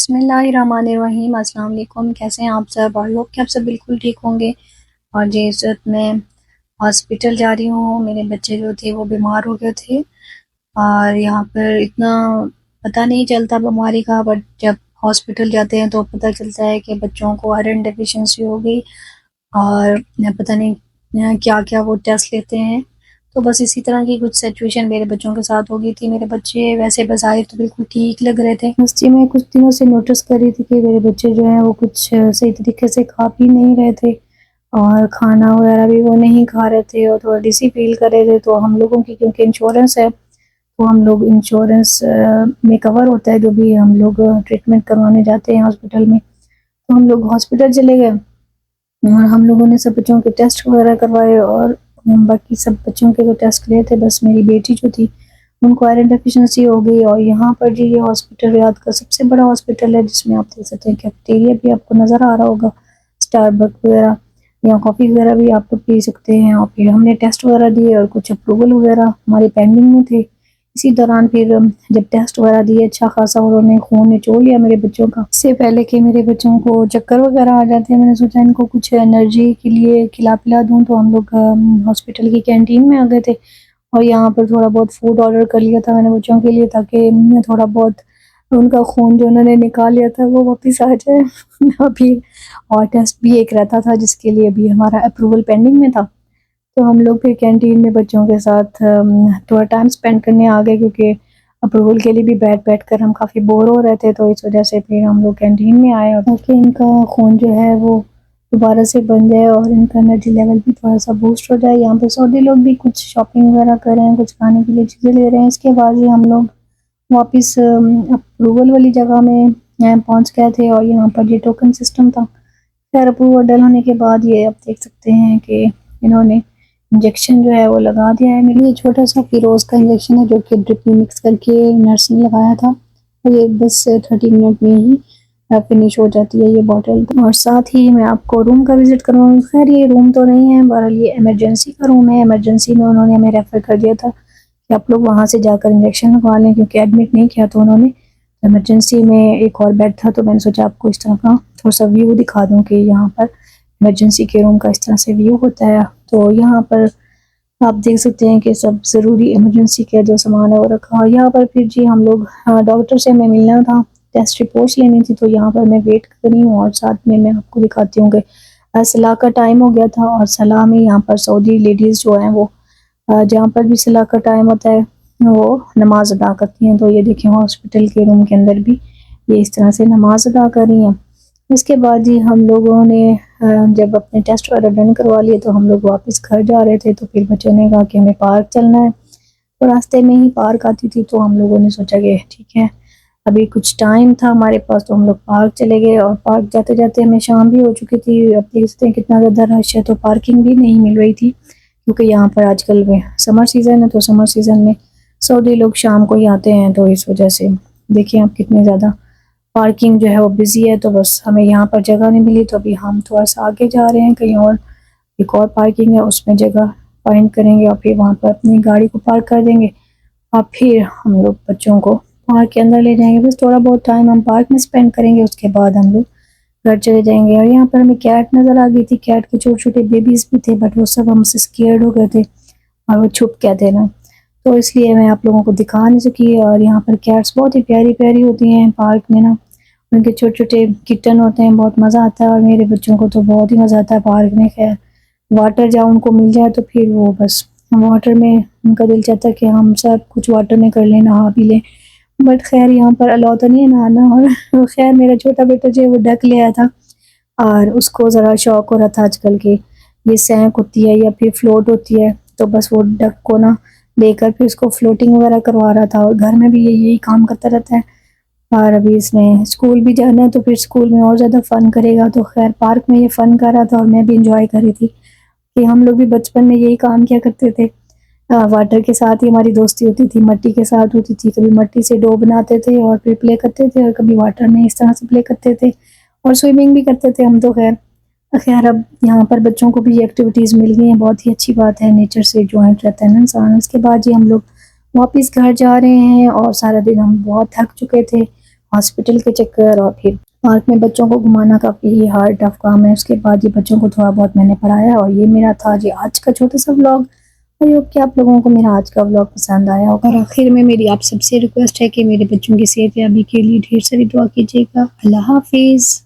बिस्मिल्लाहिर्रहमानिर्रहीम। अस्सलाम वालेकुम। कैसे हैं आप सब? और लोग कि आप सब बिल्कुल ठीक होंगे। और जी इस वक्त मैं हॉस्पिटल जा रही हूँ। मेरे बच्चे जो थे वो बीमार हो गए थे और यहाँ पर इतना पता नहीं चलता बीमारी का, बट जब हॉस्पिटल जाते हैं तो पता चलता है कि बच्चों को आयरन डेफिशिएंसी हो गई और पता नहीं क्या क्या वो टेस्ट लेते हैं। तो बस इसी तरह की कुछ सिचुएशन मेरे बच्चों के साथ हो गई थी। मेरे बच्चे वैसे बज़ाहिर तो बिल्कुल ठीक लग रहे थे। मस्ती में कुछ दिनों से नोटिस कर रही थी कि मेरे बच्चे जो हैं वो कुछ सही तरीके से खा पी नहीं रहे थे और खाना वगैरह भी वो नहीं खा रहे थे और थोड़ा डिसी फील कर रहे थे। तो हम लोगों की क्योंकि इंश्योरेंस है तो हम लोग इंश्योरेंस में कवर होता है जो भी हम लोग ट्रीटमेंट करवाने जाते हैं हॉस्पिटल में। तो हम लोग हॉस्पिटल चले गए और हम लोगों ने सब बच्चों के टेस्ट वगैरह करवाए और बाकी सब बच्चों के जो टेस्ट लिए थे, बस मेरी बेटी जो थी उनको आयरन डेफिशिएंसी हो गई। और यहाँ पर जी ये हॉस्पिटल रियाद का सबसे बड़ा हॉस्पिटल है जिसमें आप देख सकते हैं कैफेटेरिया भी आपको नज़र आ रहा होगा, स्टारबक वगैरह या कॉफ़ी वगैरह भी आप लोग पी सकते हैं। और फिर हमने टेस्ट वगैरह दिए और कुछ अप्रूवल वगैरह हमारे पेंडिंग में थे। इसी दौरान फिर जब टेस्ट वगैरह दिए अच्छा खासा उन्होंने खून निचोड़ लिया मेरे बच्चों का। इससे पहले कि मेरे बच्चों को चक्कर वगैरह आ जाते हैं मैंने सोचा इनको कुछ एनर्जी के लिए खिला पिला दूँ। तो हम लोग हॉस्पिटल की कैंटीन में आ गए थे और यहाँ पर थोड़ा बहुत फूड ऑर्डर कर लिया था मैंने बच्चों के लिए ताकि थोड़ा बहुत उनका खून जो उन्होंने निकाल लिया था वो वापस आ जाए। अभी और टेस्ट भी एक रहता था जिसके लिए भी हमारा अप्रूवल पेंडिंग में था। तो हम लोग फिर कैंटीन में बच्चों के साथ थोड़ा टाइम स्पेंड करने आ गए क्योंकि अप्रूवल के लिए भी बैठ कर हम काफ़ी बोर हो रहे थे। तो इस वजह से फिर हम लोग कैंटीन में आए और ताकि इनका खून जो है वो दोबारा से बन जाए और इनका एनर्जी लेवल भी थोड़ा सा बूस्ट हो जाए। यहाँ पे सऊदी लोग भी कुछ शॉपिंग वगैरह कर रहे हैं, कुछ खाने के लिए चीज़ें ले रहे हैं। इसके बाद ही हम लोग वापस अप्रूवल वाली जगह में पहुँच गए थे और यहाँ पर ये टोकन सिस्टम था। खैर अप्रूवल डल होने के बाद ये आप देख सकते हैं कि इन्होंने इंजेक्शन जो है वो लगा दिया है। मेरे लिए छोटा सा फिरोज़ का इंजेक्शन है जो कि ड्रिप में मिक्स करके नर्स ने लगाया था और ये बस 30 मिनट में ही फिनिश हो जाती है ये बॉटल। और साथ ही मैं आपको रूम का विज़िट करवाऊँगी। खैर ये रूम तो नहीं है, बहरहाल ये इमरजेंसी का रूम है। इमरजेंसी में उन्होंने हमें रेफ़र कर दिया था कि आप लोग वहाँ से जाकर इंजेक्शन लगवा लें क्योंकि एडमिट नहीं किया था उन्होंने। इमरजेंसी में एक और बेड था तो मैंने सोचा आपको इस तरह का थोड़ा सा व्यू दिखा दूँ कि यहाँ पर इमरजेंसी के रूम का इस तरह से व्यू होता है। तो यहाँ पर आप देख सकते हैं कि सब ज़रूरी इमरजेंसी का जो सामान है वो रखा हुआ है। यहाँ पर फिर जी हम लोग डॉक्टर से हमें मिलना था, टेस्ट रिपोर्ट्स लेनी थी तो यहाँ पर मैं वेट कर रही हूँ और साथ में मैं आपको दिखाती हूँ कि सलाह का टाइम हो गया था और सलाह में यहाँ पर सऊदी लेडीज़ जो हैं वो जहाँ पर भी सलाह का टाइम होता है वो नमाज़ अदा करती हैं। तो ये देखें हॉस्पिटल के रूम के अंदर भी ये इस तरह से नमाज़ अदा कर रही हैं। इसके बाद जी हम लोगों ने जब अपने टेस्ट वगैरह डन करवा लिए तो हम लोग वापस घर जा रहे थे। तो फिर बच्चों ने कहा कि हमें पार्क चलना है तो रास्ते में ही पार्क आती थी तो हम लोगों ने सोचा कि ठीक है अभी कुछ टाइम था हमारे पास तो हम लोग पार्क चले गए। और पार्क जाते जाते हमें शाम भी हो चुकी थी। अब देख सकते हैं कितना ज़्यादा रश है तो पार्किंग भी नहीं मिल रही थी क्योंकि यहाँ पर आजकल में समर सीज़न है तो समर सीज़न में सऊदी लोग शाम को ही आते हैं। तो इस वजह से देखिए आप कितने ज़्यादा पार्किंग जो है वो बिज़ी है। तो बस हमें यहाँ पर जगह नहीं मिली तो अभी हम थोड़ा सा आगे जा रहे हैं कहीं और एक और पार्किंग है उसमें जगह फाइंड करेंगे और फिर वहाँ पर अपनी गाड़ी को पार्क कर देंगे और फिर हम लोग बच्चों को पार्क के अंदर ले जाएंगे। बस थोड़ा बहुत टाइम हम पार्क में स्पेंड करेंगे उसके बाद हम लोग घर चले जाएंगे। और यहाँ पर हमें कैट नज़र आ गई थी, कैट के छोटे छोटे बेबीज़ भी थे बट वो सब हमसे स्केयर्ड हो गए थे और वो छुप गए थे ना, तो इसलिए मैं आप लोगों को दिखा नहीं सकी। और यहाँ पर कैट्स बहुत ही प्यारी प्यारी होती हैं पार्क में ना, उनके छोटे छोटे किटन होते हैं, बहुत मज़ा आता है और मेरे बच्चों को तो बहुत ही मज़ा आता है पार्क में। खैर वाटर जहाँ उनको मिल जाए तो फिर वो बस वाटर में उनका दिल चाहता है कि हम सब कुछ वाटर में कर लें, नहा भी लें। बट खैर यहाँ पर अलाउ तो नहीं है नहाना। और खैर मेरा छोटा बेटा जो है वो डक ले आया था और उसको ज़रा शौक हो रहा था आजकल के ये सैंक होती है या फिर फ्लोट होती है तो बस वो डक को ना लेकर फिर उसको फ्लोटिंग वगैरह करवा रहा था और घर में भी यही काम करता रहता है। और अभी इसने स्कूल भी जाना है तो फिर स्कूल में और ज़्यादा फ़न करेगा। तो खैर पार्क में ये फ़न कर रहा था और मैं भी इंजॉय कर रही थी कि हम लोग भी बचपन में यही काम किया करते थे। वाटर के साथ ही हमारी दोस्ती होती थी, मट्टी के साथ होती थी। कभी मट्टी से डो बनाते थे और फिर प्ले करते थे और कभी वाटर में इस तरह से प्ले करते थे और स्विमिंग भी करते थे हम तो। खैर खैर अब यहाँ पर बच्चों को भी ये एक्टिविटीज़ मिल गई हैं, बहुत ही अच्छी बात है, नेचर से जॉइंट रहता है ना इंसान। उसके बाद जी हम लोग वापस घर जा रहे हैं और सारा दिन हम बहुत थक चुके थे हॉस्पिटल के चक्कर और फिर पार्क में बच्चों को घुमाना काफ़ी हार्ड टफ काम है। उसके बाद ये बच्चों को थोड़ा बहुत मैंने पढ़ाया और ये मेरा था जी आज का छोटा सा व्लॉग। आई होप कि आप लोगों को मेरा आज का व्लॉग पसंद आया होगा। और आखिर में मेरी आप सबसे रिक्वेस्ट है कि मेरे बच्चों की सेहतयाबी के लिए ढेर सारी दुआ कीजिएगा। अल्लाह हाफिज़।